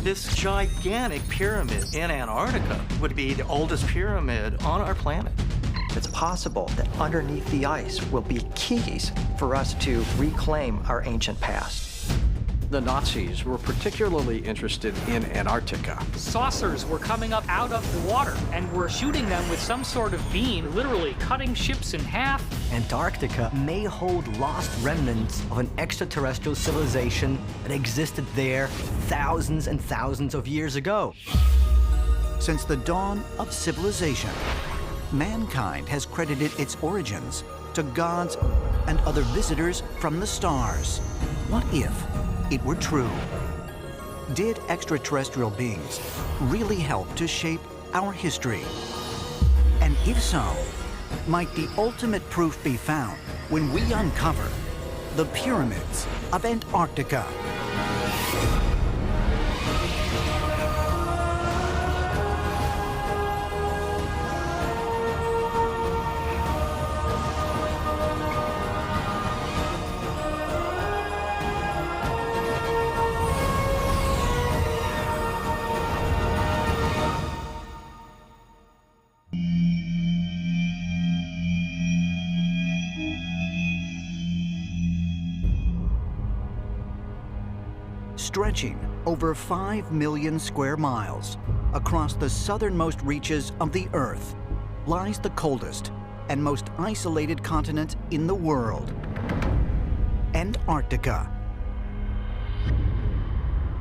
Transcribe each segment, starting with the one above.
This gigantic pyramid in Antarctica would be the oldest pyramid on our planet. It's possible that underneath the ice will be keys for us to reclaim our ancient past. The Nazis were particularly interested in Antarctica. Saucers were coming up out of the water and were shooting them with some sort of beam, literally cutting ships in half. Antarctica may hold lost remnants of an extraterrestrial civilization that existed there thousands and thousands of years ago. Since the dawn of civilization, mankind has credited its origins to gods and other visitors from the stars. What if it were true? Did extraterrestrial beings really help to shape our history? And if so, might the ultimate proof be found when we uncover the pyramids of Antarctica? Stretching over 5 million square miles across the southernmost reaches of the Earth lies the coldest and most isolated continent in the world, Antarctica.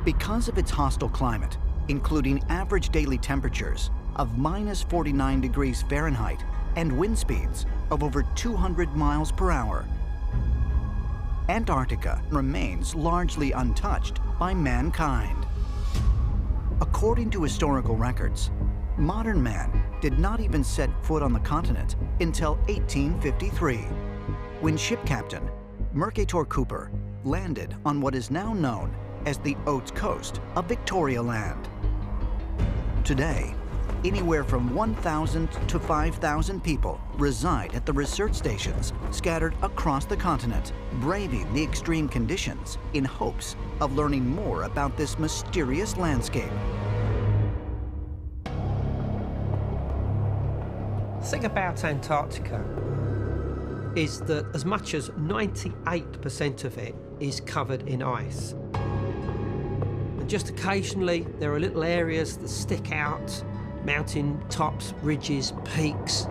Because of its hostile climate, including average daily temperatures of -49 degrees Fahrenheit and wind speeds of over 200 miles per hour, Antarctica remains largely untouched by mankind. According to historical records, modern man did not even set foot on the continent until 1853, when ship captain Mercator Cooper landed on what is now known as the Oats Coast of Victoria Land. Today, anywhere from 1,000 to 5,000 people reside at the research stations scattered across the continent, braving the extreme conditions in hopes of learning more about this mysterious landscape. The thing about Antarctica is that as much as 98% of it is covered in ice. And just occasionally there are little areas that stick out, mountain tops, ridges, peaks.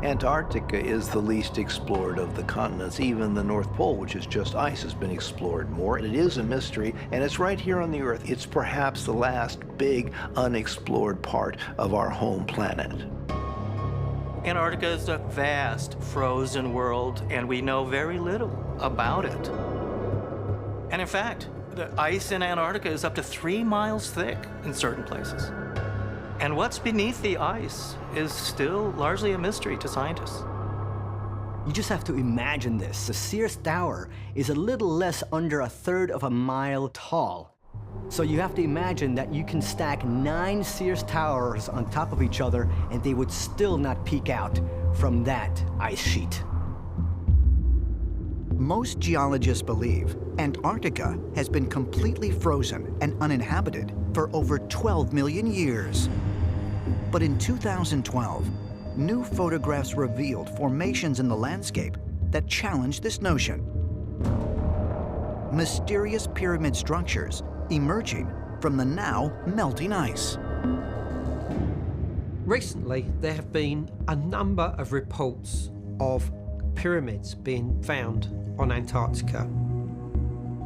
Antarctica is the least explored of the continents. Even the North Pole, which is just ice, has been explored more. It is a mystery, and it's right here on the Earth. It's perhaps the last big unexplored part of our home planet. Antarctica is a vast frozen world, and we know very little about it. And in fact, the ice in Antarctica is up to 3 miles thick in certain places. And what's beneath the ice is still largely a mystery to scientists. You just have to imagine this. The Sears Tower is a little less under 1/3 of a mile tall. So you have to imagine that you can stack 9 Sears Towers on top of each other and they would still not peek out from that ice sheet. Most geologists believe Antarctica has been completely frozen and uninhabited for over 12 million years. But in 2012, new photographs revealed formations in the landscape that challenged this notion. Mysterious pyramid structures emerging from the now melting ice. Recently, there have been a number of reports of pyramids being found on Antarctica.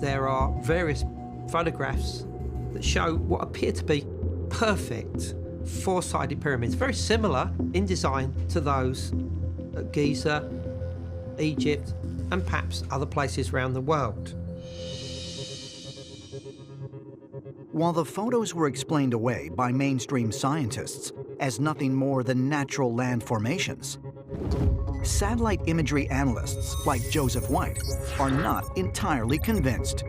There are various photographs that show what appear to be perfect four-sided pyramids, very similar in design to those at Giza, Egypt, and perhaps other places around the world. While the photos were explained away by mainstream scientists as nothing more than natural land formations, satellite imagery analysts like Joseph White are not entirely convinced.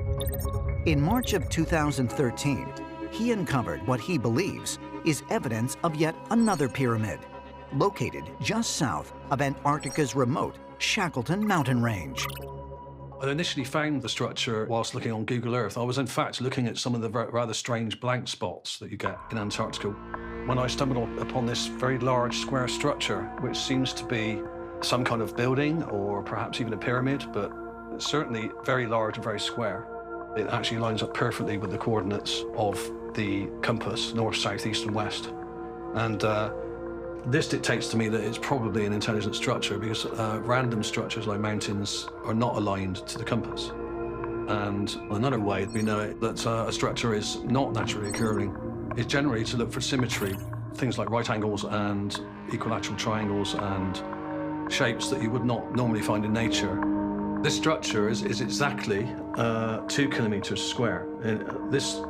In March of 2013, he uncovered what he believes is evidence of yet another pyramid, located just south of Antarctica's remote Shackleton mountain range. I initially found the structure whilst looking on Google Earth. I was in fact looking at some of the rather strange blank spots that you get in Antarctica. When I stumbled upon this very large square structure, which seems to be some kind of building or perhaps even a pyramid, but certainly very large and very square. It actually lines up perfectly with the coordinates of the compass, north, south, east and west. And this dictates to me that it's probably an intelligent structure because random structures like mountains are not aligned to the compass. And another way we know that a structure is not naturally occurring is generally to look for symmetry, things like right angles and equilateral triangles and shapes that you would not normally find in nature. This structure is exactly 2 kilometers square. This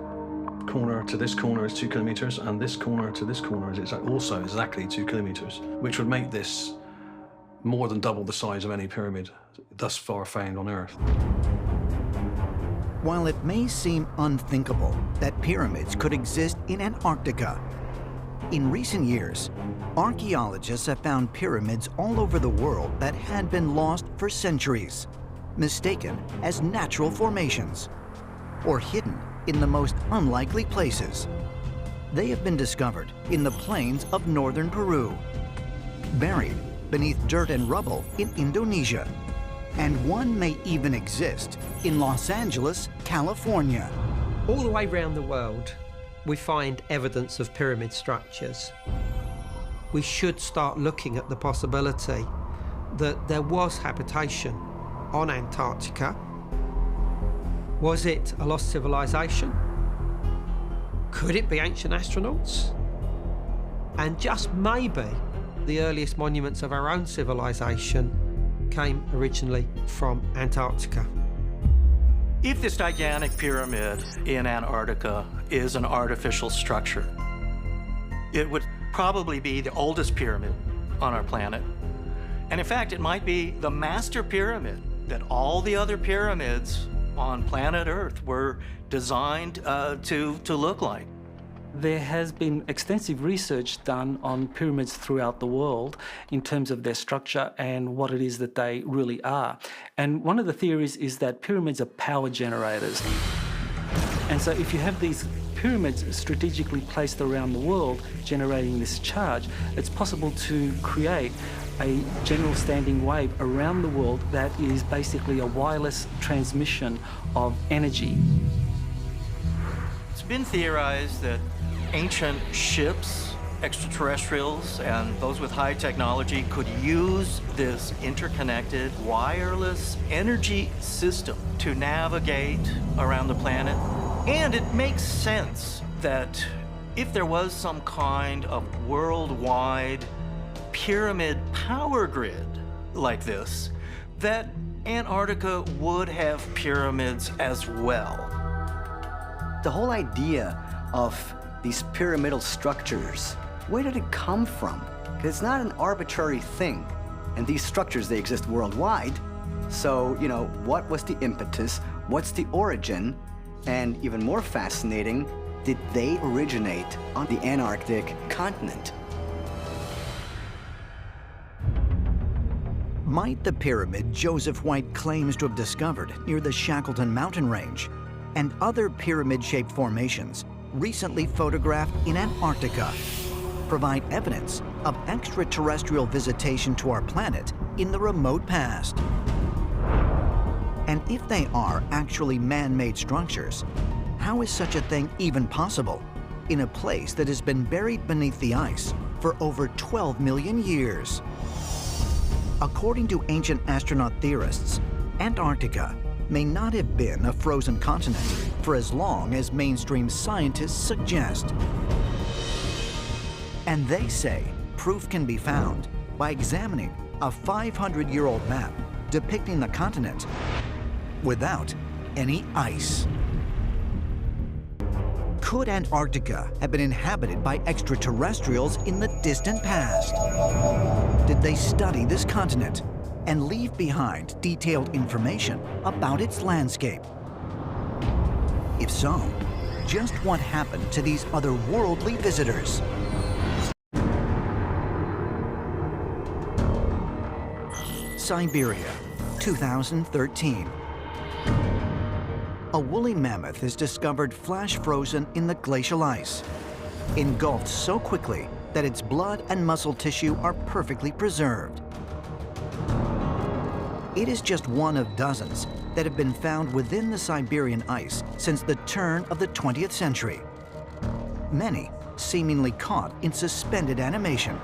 corner to this corner is 2 kilometers, and this corner to this corner is also exactly 2 kilometers, which would make this more than double the size of any pyramid thus far found on Earth. While it may seem unthinkable that pyramids could exist in Antarctica, in recent years, archaeologists have found pyramids all over the world that had been lost for centuries, mistaken as natural formations, or hidden in the most unlikely places. They have been discovered in the plains of northern Peru, buried beneath dirt and rubble in Indonesia, and one may even exist in Los Angeles, California. All the way around the world, we find evidence of pyramid structures. We should start looking at the possibility that there was habitation on Antarctica. Was it a lost civilization? Could it be ancient astronauts? And just maybe the earliest monuments of our own civilization came originally from Antarctica. If this gigantic pyramid in Antarctica is an artificial structure, it would probably be the oldest pyramid on our planet. And in fact, it might be the master pyramid that all the other pyramids on planet Earth were designed to look like. There has been extensive research done on pyramids throughout the world in terms of their structure and what it is that they really are. And one of the theories is that pyramids are power generators. And so if you have these pyramids strategically placed around the world generating this charge, it's possible to create a general standing wave around the world that is basically a wireless transmission of energy. It's been theorized that ancient ships, extraterrestrials, and those with high technology could use this interconnected wireless energy system to navigate around the planet. And it makes sense that if there was some kind of worldwide pyramid power grid like this, that Antarctica would have pyramids as well. The whole idea of these pyramidal structures, where did it come from? Because it's not an arbitrary thing. And these structures, they exist worldwide. So, you know, what was the impetus? What's the origin? And even more fascinating, did they originate on the Antarctic continent? Might the pyramid Joseph White claims to have discovered near the Shackleton mountain range and other pyramid-shaped formations recently photographed in Antarctica provide evidence of extraterrestrial visitation to our planet in the remote past? And if they are actually man-made structures, how is such a thing even possible in a place that has been buried beneath the ice for over 12 million years? According to ancient astronaut theorists, Antarctica may not have been a frozen continent for as long as mainstream scientists suggest. And they say proof can be found by examining a 500-year-old map depicting the continent without any ice. Could Antarctica have been inhabited by extraterrestrials in the distant past? Did they study this continent and leave behind detailed information about its landscape? If so, just what happened to these otherworldly visitors? Siberia, 2013. a woolly mammoth is discovered flash frozen in the glacial ice, engulfed so quickly that its blood and muscle tissue are perfectly preserved. It is just one of dozens that have been found within the Siberian ice since the turn of the 20th century. Many seemingly caught in suspended animation,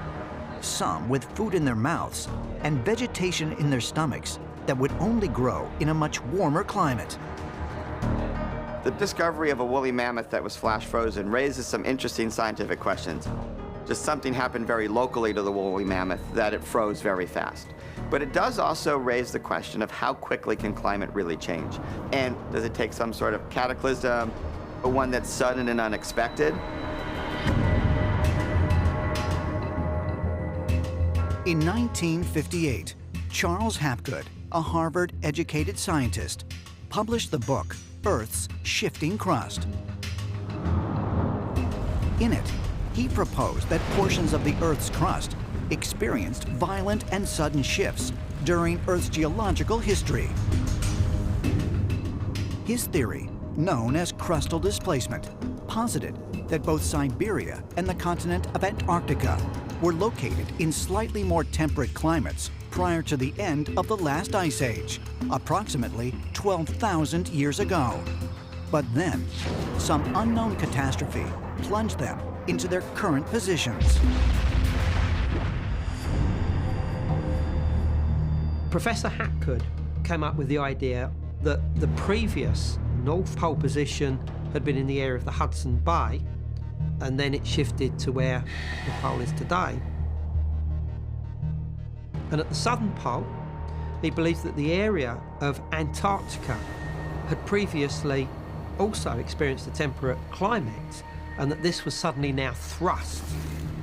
some with food in their mouths and vegetation in their stomachs that would only grow in a much warmer climate. The discovery of a woolly mammoth that was flash frozen raises some interesting scientific questions. Just something happened very locally to the woolly mammoth that it froze very fast. But it does also raise the question of how quickly can climate really change? And does it take some sort of cataclysm, one that's sudden and unexpected? In 1958, Charles Hapgood, a Harvard-educated scientist, published the book Earth's Shifting Crust. In it, he proposed that portions of the Earth's crust experienced violent and sudden shifts during Earth's geological history. His theory, known as crustal displacement, posited that both Siberia and the continent of Antarctica were located in slightly more temperate climates prior to the end of the last ice age, approximately 12,000 years ago. But then, some unknown catastrophe plunged them into their current positions. Professor Hapgood came up with the idea that the previous North Pole position had been in the area of the Hudson Bay, and then it shifted to where the pole is today. And at the southern pole, he believes that the area of Antarctica had previously also experienced a temperate climate, and that this was suddenly now thrust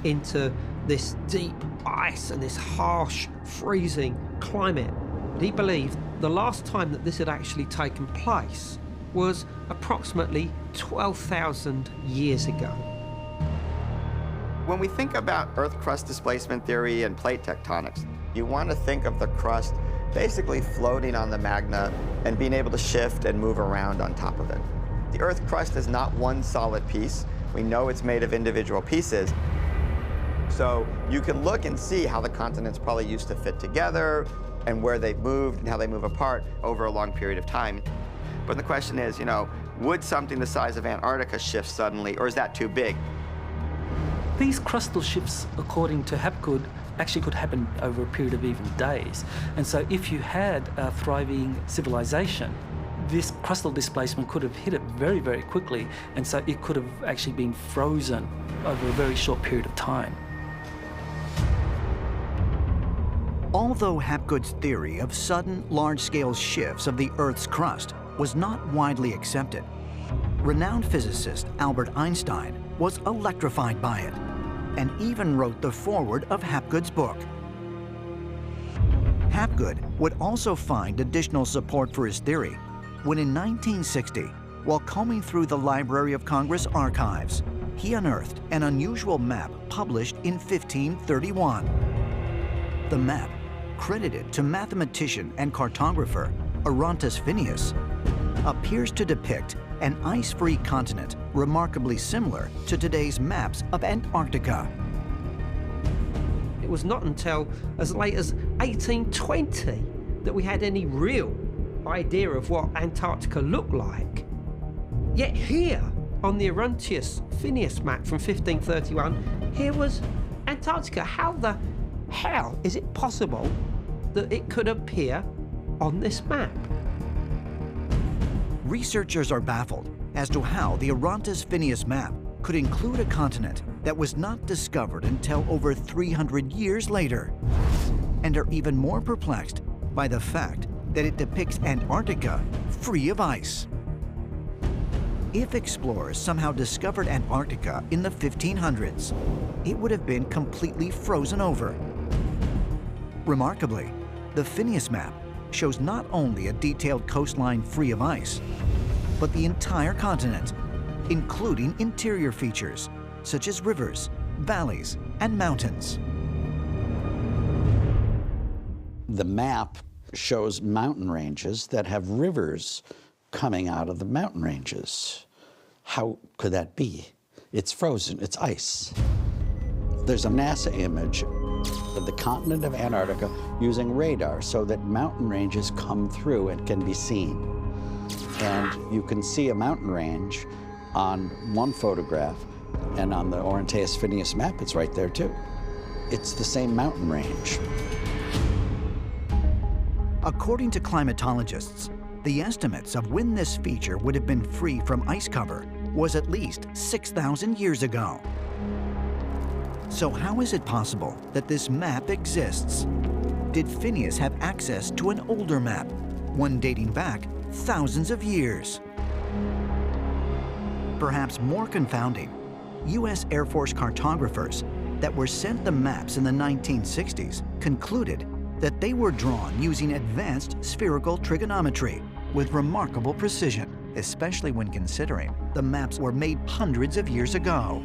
into this deep ice and this harsh, freezing climate. But he believed the last time that this had actually taken place was approximately 12,000 years ago. When we think about Earth crust displacement theory and plate tectonics, you want to think of the crust basically floating on the magma and being able to shift and move around on top of it. The Earth crust is not one solid piece. We know it's made of individual pieces. So you can look and see how the continents probably used to fit together and where they've moved and how they move apart over a long period of time. But the question is, would something the size of Antarctica shift suddenly, or is that too big? These crustal shifts, according to Hapgood, actually could happen over a period of even days. And so if you had a thriving civilization, this crustal displacement could have hit it very, very quickly, and so it could have actually been frozen over a very short period of time. Although Hapgood's theory of sudden, large-scale shifts of the Earth's crust was not widely accepted, renowned physicist Albert Einstein was electrified by it and even wrote the foreword of Hapgood's book. Hapgood would also find additional support for his theory when in 1960, while combing through the Library of Congress archives, he unearthed an unusual map published in 1531. The map, credited to mathematician and cartographer Orontes Phineas, appears to depict an ice-free continent remarkably similar to today's maps of Antarctica. It was not until as late as 1820 that we had any real idea of what Antarctica looked like. Yet here, on the Orontes Phineas map from 1531, here was Antarctica. How the hell is it possible that it could appear on this map? Researchers are baffled as to how the Orontes Phineas map could include a continent that was not discovered until over 300 years later, and are even more perplexed by the fact that it depicts Antarctica free of ice. If explorers somehow discovered Antarctica in the 1500s, it would have been completely frozen over. Remarkably, the Phineas map shows not only a detailed coastline free of ice, but the entire continent, including interior features such as rivers, valleys, and mountains. The map shows mountain ranges that have rivers coming out of the mountain ranges. How could that be? It's frozen, it's ice. There's a NASA image of the continent of Antarctica using radar so that mountain ranges come through and can be seen. And you can see a mountain range on one photograph, and on the Orientaeus-Phineus map, it's right there too. It's the same mountain range. According to climatologists, the estimates of when this feature would have been free from ice cover was at least 6,000 years ago. So how is it possible that this map exists? Did Phineus have access to an older map, one dating back thousands of years? Perhaps more confounding, U.S. Air Force cartographers that were sent the maps in the 1960s concluded that they were drawn using advanced spherical trigonometry with remarkable precision, especially when considering the maps were made hundreds of years ago.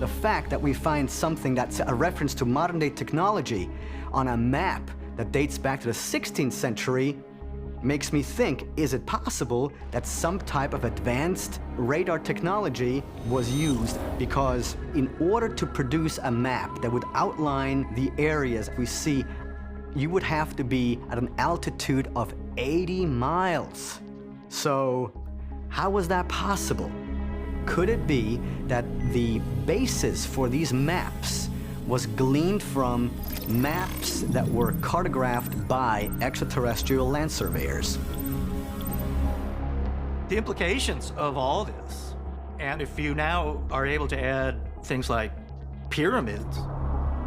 The fact that we find something that's a reference to modern-day technology on a map that dates back to the 16th century makes me think, is it possible that some type of advanced radar technology was used? Because in order to produce a map that would outline the areas we see, you would have to be at an altitude of 80 miles. So how was that possible? Could it be that the basis for these maps was gleaned from maps that were cartographed by extraterrestrial land surveyors? The implications of all this, and if you now are able to add things like pyramids,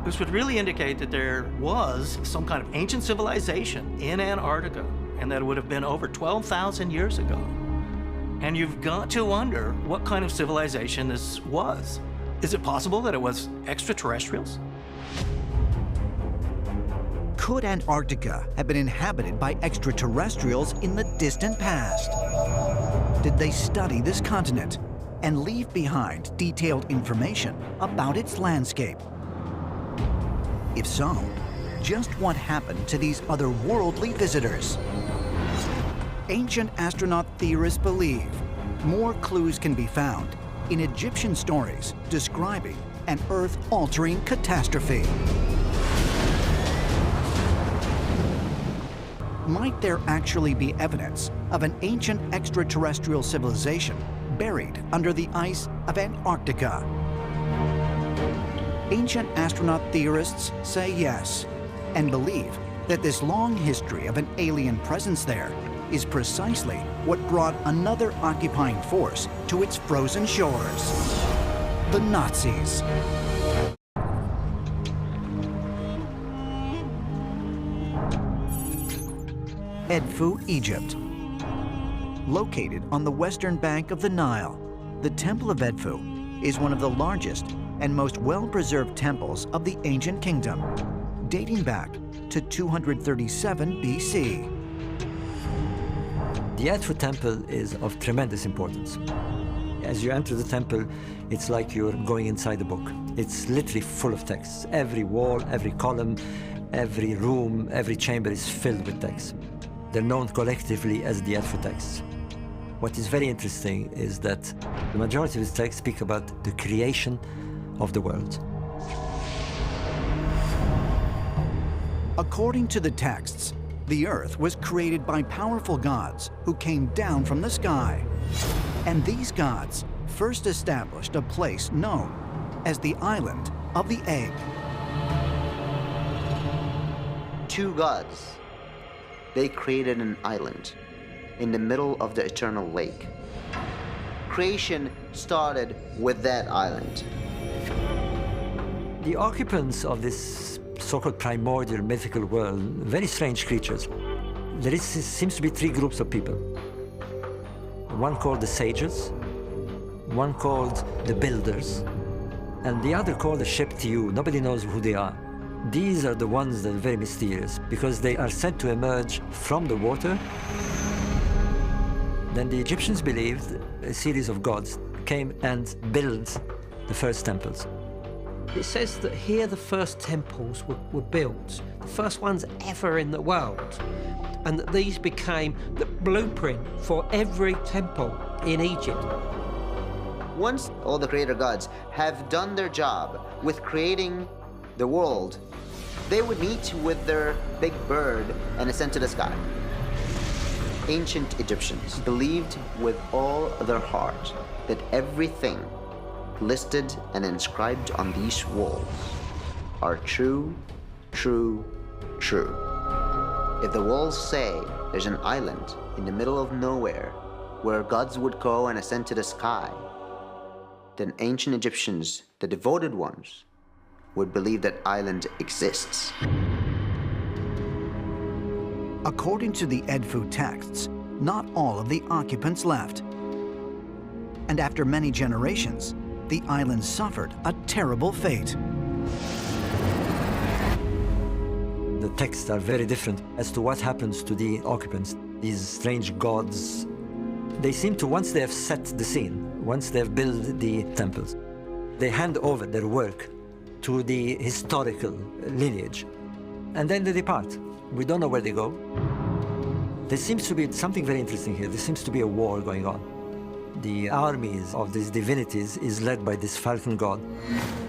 this would really indicate that there was some kind of ancient civilization in Antarctica, and that it would have been over 12,000 years ago. And you've got to wonder what kind of civilization this was. Is it possible that it was extraterrestrials? Could Antarctica have been inhabited by extraterrestrials in the distant past? Did they study this continent and leave behind detailed information about its landscape? If so, just what happened to these otherworldly visitors? Ancient astronaut theorists believe more clues can be found in Egyptian stories describing an Earth-altering catastrophe. Might there actually be evidence of an ancient extraterrestrial civilization buried under the ice of Antarctica? Ancient astronaut theorists say yes, and believe that this long history of an alien presence there is precisely what brought another occupying force to its frozen shores: the Nazis. Edfu, Egypt. Located on the western bank of the Nile, the Temple of Edfu is one of the largest and most well-preserved temples of the ancient kingdom, dating back to 237 BC. The Edfu temple is of tremendous importance. As you enter the temple, it's like you're going inside a book. It's literally full of texts. Every wall, every column, every room, every chamber is filled with texts. They're known collectively as the Edfu texts. What is very interesting is that the majority of these texts speak about the creation of the world. According to the texts, the Earth was created by powerful gods who came down from the sky. And these gods first established a place known as the Island of the Egg. Two gods, they created an island in the middle of the eternal lake. Creation started with that island. The occupants of this so-called primordial mythical world, very strange creatures. There seems to be three groups of people. One called the sages, one called the builders, and the other called the Sheptiu. Nobody knows who they are. These are the ones that are very mysterious because they are said to emerge from the water. Then the Egyptians believed a series of gods came and built the first temples. It says that here the first temples were built, the first ones ever in the world. and that these became the blueprint for every temple in Egypt. Once all the creator gods have done their job with creating the world, they would meet with their big bird and ascend to the sky. Ancient Egyptians believed with all their heart that everything listed and inscribed on these walls are true, true, true. If the walls say there's an island in the middle of nowhere where gods would go and ascend to the sky, then ancient Egyptians, the devoted ones, would believe that island exists. According to the Edfu texts, not all of the occupants left. And after many generations, the island suffered a terrible fate. The texts are very different as to what happens to the occupants. These strange gods, they seem to, once they have set the scene, once they have built the temples, they hand over their work to the historical lineage, and then they depart. We don't know where they go. There seems to be something very interesting here. There seems to be a war going on. The armies of these divinities is led by this falcon god,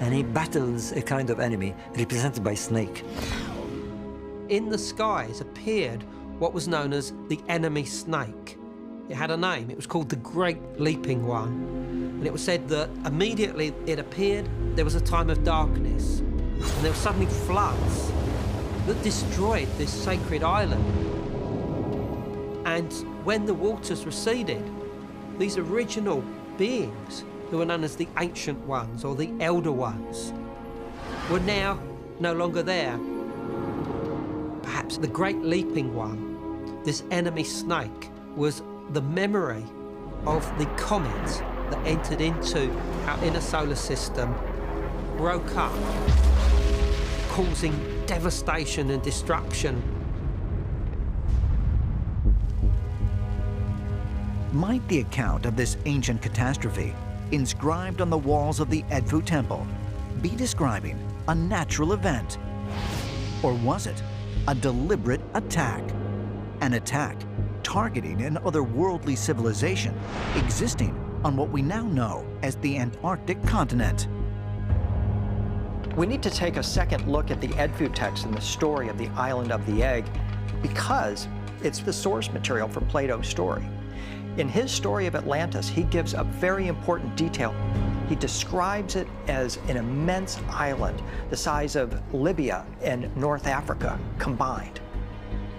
and he battles a kind of enemy represented by snake. In the skies appeared what was known as the enemy snake. It had a name. It was called the Great Leaping One. And it was said that immediately it appeared, there was a time of darkness. And there were suddenly floods that destroyed this sacred island. And when the waters receded, these original beings, who were known as the Ancient Ones or the Elder Ones, were now no longer there. Perhaps the Great Leaping One, this enemy snake, was the memory of the comet that entered into our inner solar system, broke up, causing devastation and destruction. Might the account of this ancient catastrophe, inscribed on the walls of the Edfu temple, be describing a natural event? Or was it a deliberate attack? An attack targeting an otherworldly civilization existing on what we now know as the Antarctic continent. We need to take a second look at the Edfu text and the story of the island of the egg, because it's the source material for Plato's story. In his story of Atlantis, he gives a very important detail. He describes it as an immense island the size of Libya and North Africa combined.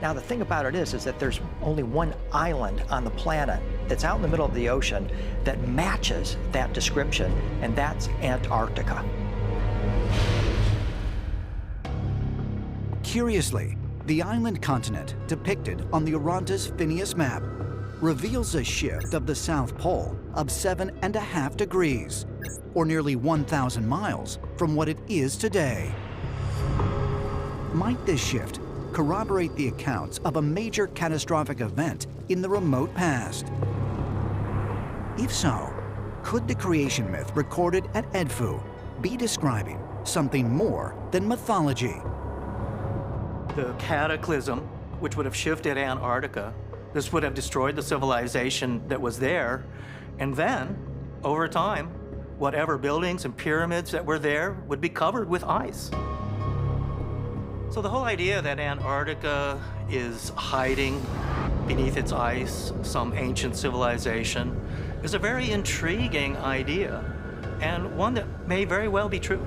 Now, the thing about it is that there's only one island on the planet that's out in the middle of the ocean that matches that description, and that's Antarctica. Curiously, the island continent depicted on the Orontes Phineas map reveals a shift of the South Pole of 7.5 degrees, or nearly 1,000 miles from what it is today. Might this shift corroborate the accounts of a major catastrophic event in the remote past? If so, could the creation myth recorded at Edfu be describing something more than mythology? The cataclysm, which would have shifted Antarctica, this would have destroyed the civilization that was there, and then, over time, whatever buildings and pyramids that were there would be covered with ice. So the whole idea that Antarctica is hiding beneath its ice some ancient civilization is a very intriguing idea, and one that may very well be true.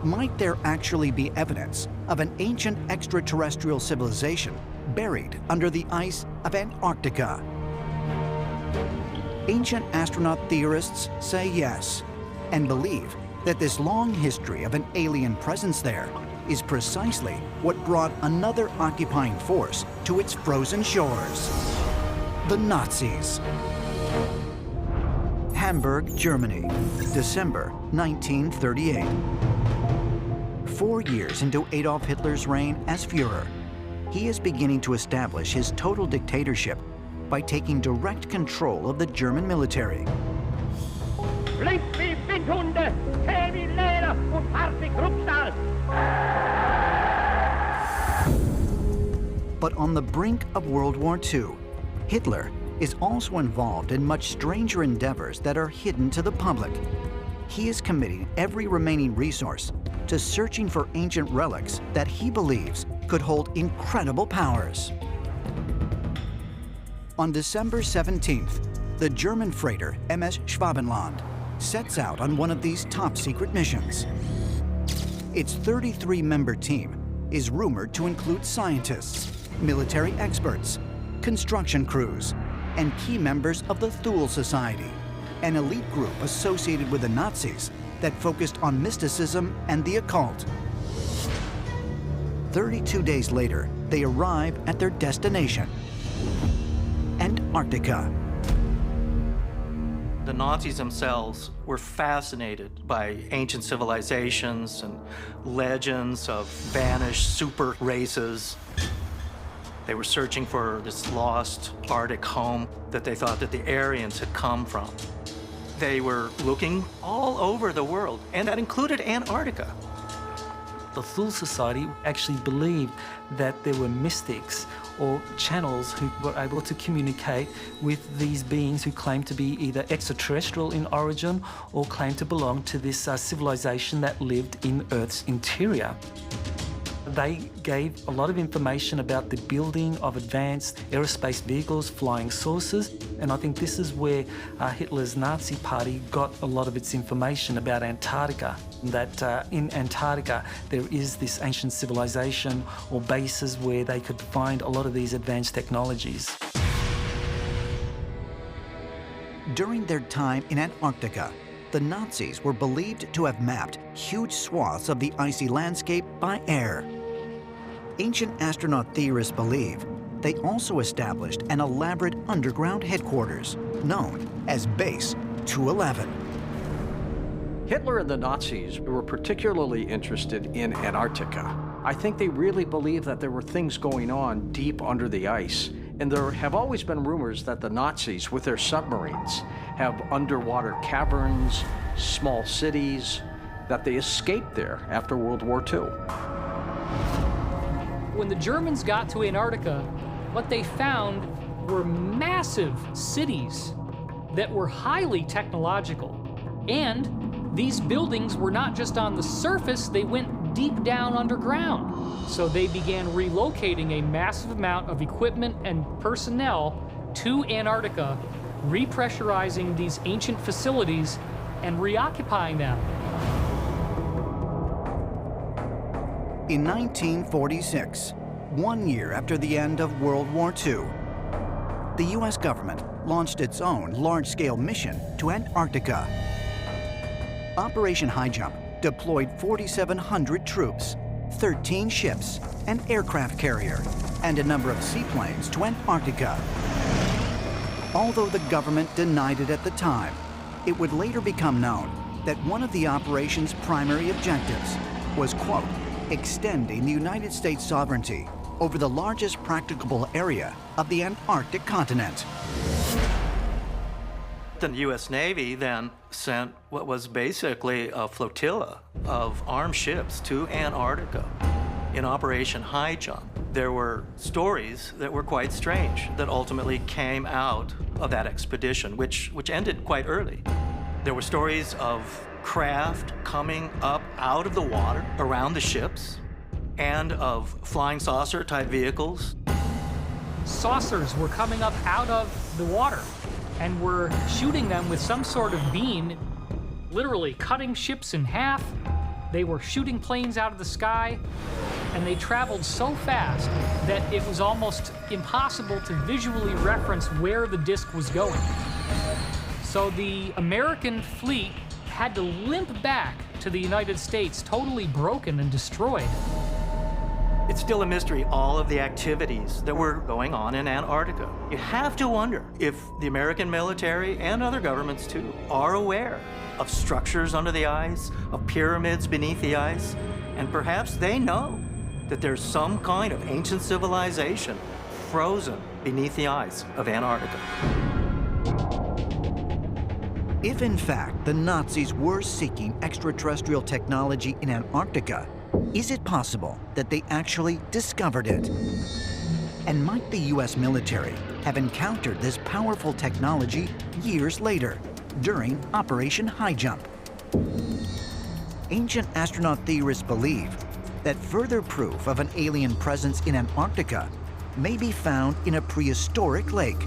Might there actually be evidence of an ancient extraterrestrial civilization buried under the ice of Antarctica? Ancient astronaut theorists say yes, and believe that this long history of an alien presence there is precisely what brought another occupying force to its frozen shores: the Nazis. Hamburg, Germany, December 1938. 4 years into Adolf Hitler's reign as Führer, he is beginning to establish his total dictatorship by taking direct control of the German military. Blinkt wie Windhunde, zäh wie Leder und hart wie Kruppstahl. But on the brink of World War II, Hitler is also involved in much stranger endeavors that are hidden to the public. He is committing every remaining resource to searching for ancient relics that he believes could hold incredible powers. On December 17th, the German freighter MS Schwabenland sets out on one of these top-secret missions. Its 33-member team is rumored to include scientists, military experts, construction crews, and key members of the Thule Society, an elite group associated with the Nazis that focused on mysticism and the occult. 32 days later, they arrive at their destination, Antarctica. The Nazis themselves were fascinated by ancient civilizations and legends of vanished super races. They were searching for this lost Arctic home that they thought that the Aryans had come from. They were looking all over the world, and that included Antarctica. The Thule Society actually believed that there were mystics or channels who were able to communicate with these beings who claimed to be either extraterrestrial in origin or claimed to belong to this civilization that lived in Earth's interior. They gave a lot of information about the building of advanced aerospace vehicles, flying saucers, and I think this is where Hitler's Nazi Party got a lot of its information about Antarctica, that in Antarctica there is this ancient civilization or bases where they could find a lot of these advanced technologies. During their time in Antarctica, the Nazis were believed to have mapped huge swaths of the icy landscape by air. Ancient astronaut theorists believe they also established an elaborate underground headquarters known as Base 211. Hitler and the Nazis were particularly interested in Antarctica. I think they really believed that there were things going on deep under the ice. And there have always been rumors that the Nazis, with their submarines, have underwater caverns, small cities, that they escaped there after World War II. When the Germans got to Antarctica, what they found were massive cities that were highly technological. And these buildings were not just on the surface, they went deep down underground. So they began relocating a massive amount of equipment and personnel to Antarctica, repressurizing these ancient facilities and reoccupying them. In 1946, 1 year after the end of World War II, the U.S. government launched its own large-scale mission to Antarctica. Operation High Jump deployed 4,700 troops, 13 ships, an aircraft carrier, and a number of seaplanes to Antarctica. Although the government denied it at the time, it would later become known that one of the operation's primary objectives was, quote, extending the United States sovereignty over the largest practicable area of the Antarctic continent. The U.S. Navy then sent what was basically a flotilla of armed ships to Antarctica in Operation High Jump. There were stories that were quite strange that ultimately came out of that expedition, which ended quite early. There were stories of craft coming up out of the water around the ships and of flying saucer type vehicles. Saucers were coming up out of the water and were shooting them with some sort of beam, literally cutting ships in half. They were shooting planes out of the sky, and they traveled so fast that it was almost impossible to visually reference where the disc was going. So the American fleet had to limp back to the United States, totally broken and destroyed. It's still a mystery, all of the activities that were going on in Antarctica. You have to wonder if the American military and other governments too are aware of structures under the ice, of pyramids beneath the ice, and perhaps they know that there's some kind of ancient civilization frozen beneath the ice of Antarctica. If in fact the Nazis were seeking extraterrestrial technology in Antarctica, is it possible that they actually discovered it? And might the US military have encountered this powerful technology years later, during Operation High Jump? Ancient astronaut theorists believe that further proof of an alien presence in Antarctica may be found in a prehistoric lake,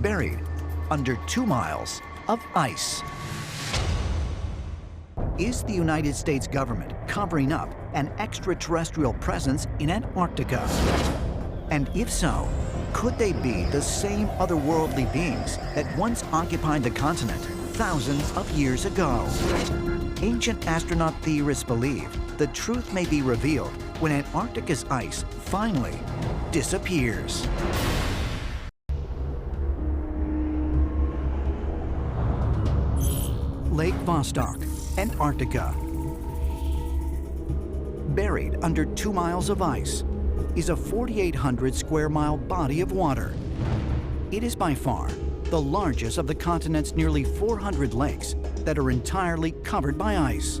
buried under 2 miles of ice. Is the United States government covering up an extraterrestrial presence in Antarctica? And if so, could they be the same otherworldly beings that once occupied the continent thousands of years ago? Ancient astronaut theorists believe the truth may be revealed when Antarctica's ice finally disappears. Lake Vostok, Antarctica. Buried under 2 miles of ice is a 4,800 square mile body of water. It is by far the largest of the continent's nearly 400 lakes that are entirely covered by ice.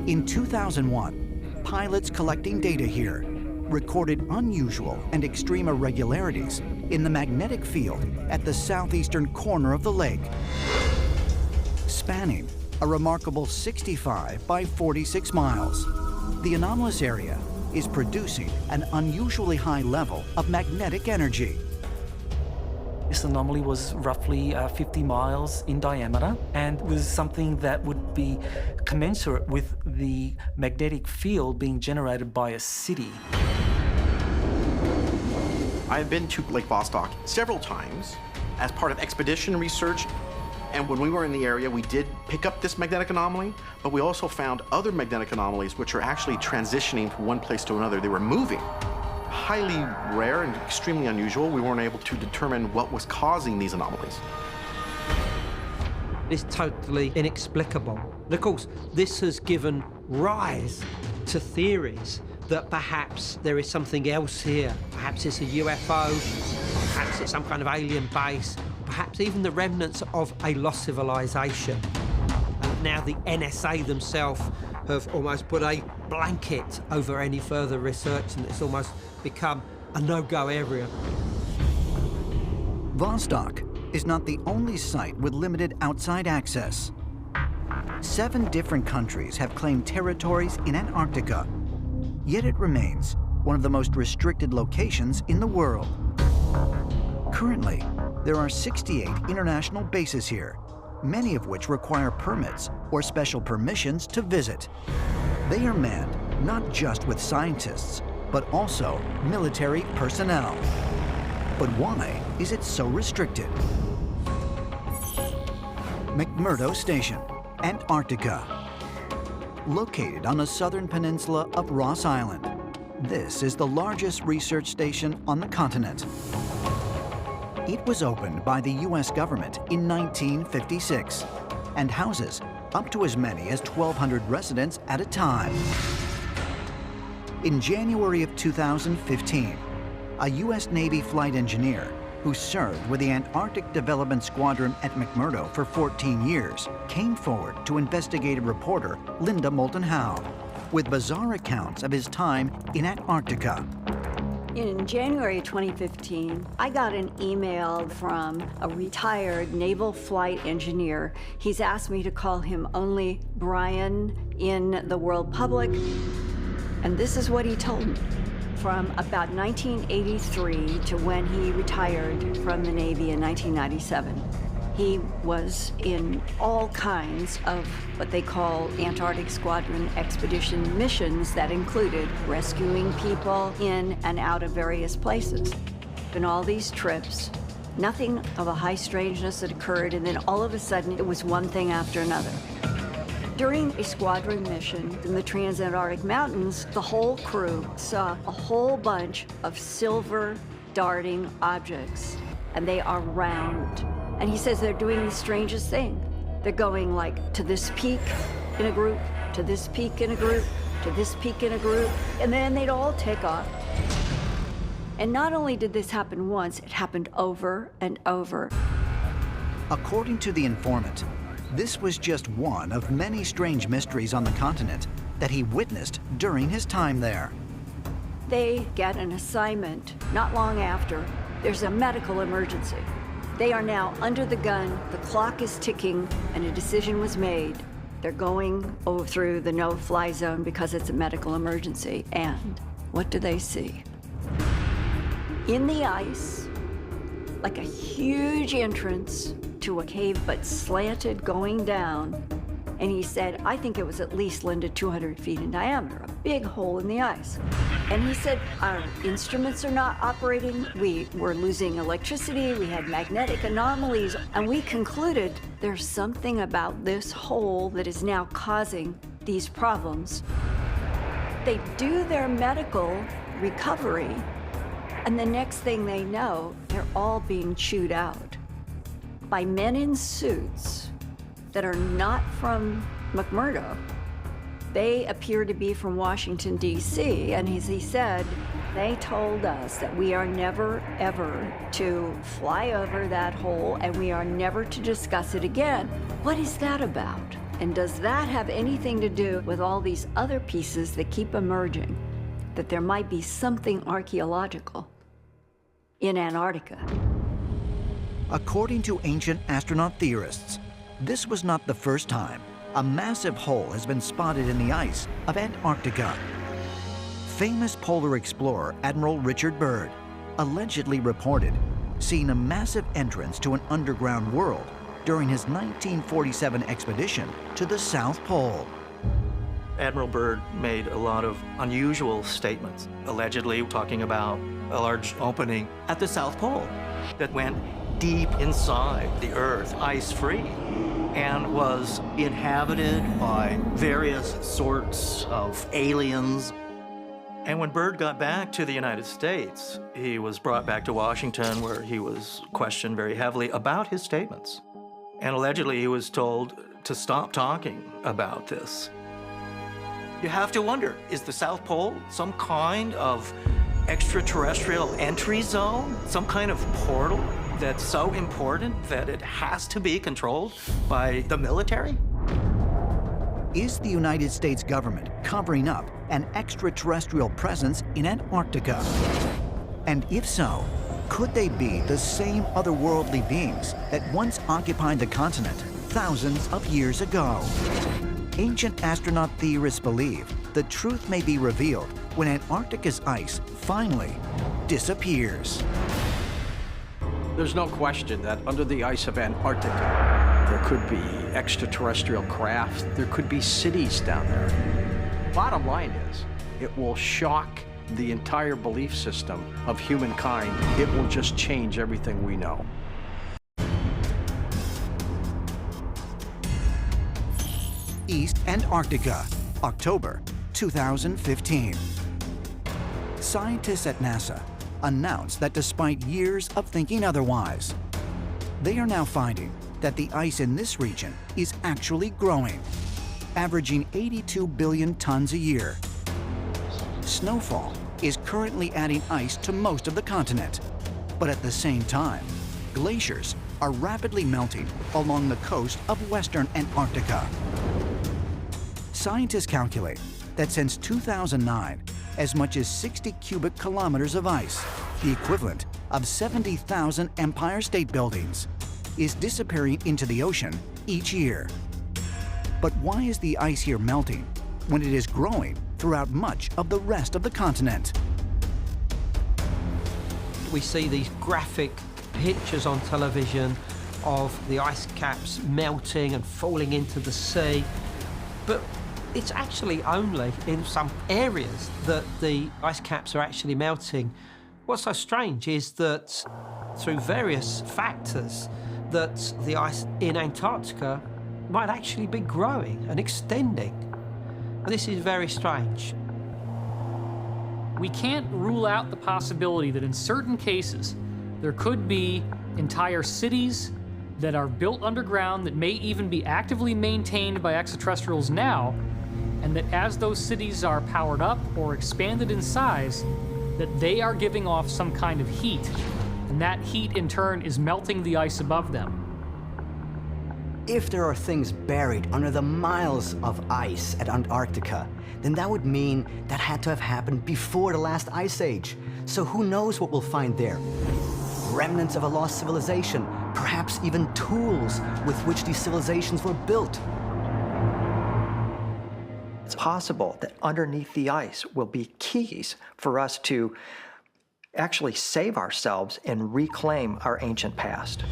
In 2001, pilots collecting data here recorded unusual and extreme irregularities in the magnetic field at the southeastern corner of the lake, spanning a remarkable 65 by 46 miles. The anomalous area is producing an unusually high level of magnetic energy. This anomaly was roughly 50 miles in diameter and was something that would be commensurate with the magnetic field being generated by a city. I have been to Lake Vostok several times as part of expedition research. And when we were in the area, we did pick up this magnetic anomaly, but we also found other magnetic anomalies which are actually transitioning from one place to another. They were moving. Highly rare and extremely unusual. We weren't able to determine what was causing these anomalies. It's totally inexplicable. And of course, this has given rise to theories that perhaps there is something else here. Perhaps it's a UFO, perhaps it's some kind of alien base, perhaps even the remnants of a lost civilization. And now the NSA themselves have almost put a blanket over any further research, and it's almost become a no-go area. Vostok is not the only site with limited outside access. 7 different countries have claimed territories in Antarctica, yet it remains one of the most restricted locations in the world. Currently, there are 68 international bases here, many of which require permits or special permissions to visit. They are manned not just with scientists, but also military personnel. But why is it so restricted? McMurdo Station, Antarctica. Located on the southern peninsula of Ross Island, this is the largest research station on the continent. It was opened by the US government in 1956 and houses up to as many as 1,200 residents at a time. In January of 2015, a US Navy flight engineer who served with the Antarctic Development Squadron at McMurdo for 14 years, came forward to investigative reporter Linda Moulton Howe with bizarre accounts of his time in Antarctica. In January 2015, I got an email from a retired naval flight engineer. He's asked me to call him only Brian in the world public, and this is what he told me. From about 1983 to when he retired from the Navy in 1997. He was in all kinds of what they call Antarctic Squadron expedition missions that included rescuing people in and out of various places. In all these trips, nothing of a high strangeness had occurred, and then all of a sudden it was one thing after another. During a squadron mission in the Transantarctic Mountains, the whole crew saw a whole bunch of silver darting objects, and they are round. And he says they're doing the strangest thing. They're going like to this peak in a group, to this peak in a group, to this peak in a group, and then they'd all take off. And not only did this happen once, it happened over and over. According to the informant, this was just one of many strange mysteries on the continent that he witnessed during his time there. They get an assignment not long after. There's a medical emergency. They are now under the gun, the clock is ticking, and a decision was made. They're going over through the no-fly zone because it's a medical emergency. And what do they see? In the ice, like a huge entrance to a cave, but slanted going down. And he said, I think it was at least, Linda, 200 feet in diameter, a big hole in the ice. And he said, our instruments are not operating. We were losing electricity. We had magnetic anomalies. And we concluded there's something about this hole that is now causing these problems. They do their medical recovery, and the next thing they know, they're all being chewed out by men in suits that are not from McMurdo. They appear to be from Washington, D.C., and as he said, they told us that we are never, ever to fly over that hole, and we are never to discuss it again. What is that about? And does that have anything to do with all these other pieces that keep emerging, that there might be something archaeological in Antarctica? According to ancient astronaut theorists, this was not the first time a massive hole has been spotted in the ice of Antarctica. Famous polar explorer Admiral Richard Byrd allegedly reported seeing a massive entrance to an underground world during his 1947 expedition to the South Pole. Admiral Byrd made a lot of unusual statements, allegedly talking about a large opening at the South Pole that went deep inside the Earth, ice-free, and was inhabited by various sorts of aliens. And when Byrd got back to the United States, he was brought back to Washington, where he was questioned very heavily about his statements. And allegedly, he was told to stop talking about this. You have to wonder, is the South Pole some kind of extraterrestrial entry zone? Some kind of portal that's so important that it has to be controlled by the military? Is the United States government covering up an extraterrestrial presence in Antarctica? And if so, could they be the same otherworldly beings that once occupied the continent thousands of years ago? Ancient astronaut theorists believe the truth may be revealed when Antarctica's ice finally disappears. There's no question that under the ice of Antarctica, there could be extraterrestrial craft, there could be cities down there. Bottom line is, it will shock the entire belief system of humankind. It will just change everything we know. East Antarctica, October 2015. Scientists at NASA announced that despite years of thinking otherwise, they are now finding that the ice in this region is actually growing, averaging 82 billion tons a year. Snowfall is currently adding ice to most of the continent, but at the same time, glaciers are rapidly melting along the coast of western Antarctica. Scientists calculate that since 2009, as much as 60 cubic kilometers of ice, the equivalent of 70,000 Empire State Buildings, is disappearing into the ocean each year. But why is the ice here melting when it is growing throughout much of the rest of the continent? We see these graphic pictures on television of the ice caps melting and falling into the sea, but it's actually only in some areas that the ice caps are actually melting. What's so strange is that through various factors that the ice in Antarctica might actually be growing and extending. This is very strange. We can't rule out the possibility that in certain cases there could be entire cities that are built underground that may even be actively maintained by extraterrestrials now, and that as those cities are powered up or expanded in size, that they are giving off some kind of heat, and that heat in turn is melting the ice above them. If there are things buried under the miles of ice at Antarctica, then that would mean that had to have happened before the last ice age. So who knows what we'll find there? Remnants of a lost civilization, perhaps even tools with which these civilizations were built. It's possible that underneath the ice will be keys for us to actually save ourselves and reclaim our ancient past.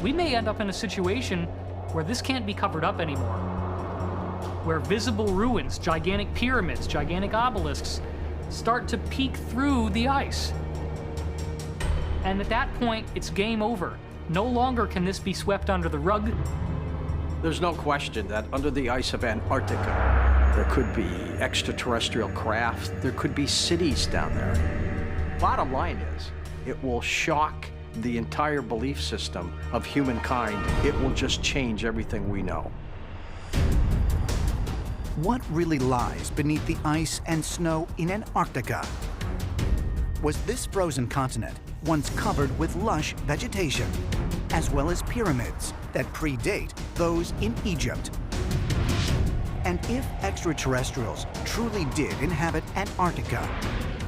We may end up in a situation where this can't be covered up anymore, where visible ruins, gigantic pyramids, gigantic obelisks start to peek through the ice. And at that point, it's game over. No longer can this be swept under the rug. There's no question that under the ice of Antarctica, there could be extraterrestrial craft, there could be cities down there. Bottom line is, it will shock the entire belief system of humankind. It will just change everything we know. What really lies beneath the ice and snow in Antarctica? Was this frozen continent once covered with lush vegetation, as well as pyramids that predate those in Egypt? And if extraterrestrials truly did inhabit Antarctica,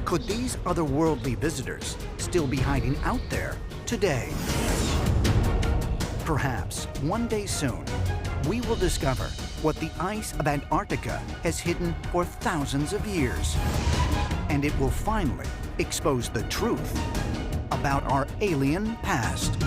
could these otherworldly visitors still be hiding out there today? Perhaps one day soon, we will discover what the ice of Antarctica has hidden for thousands of years. And it will finally expose the truth about our alien past.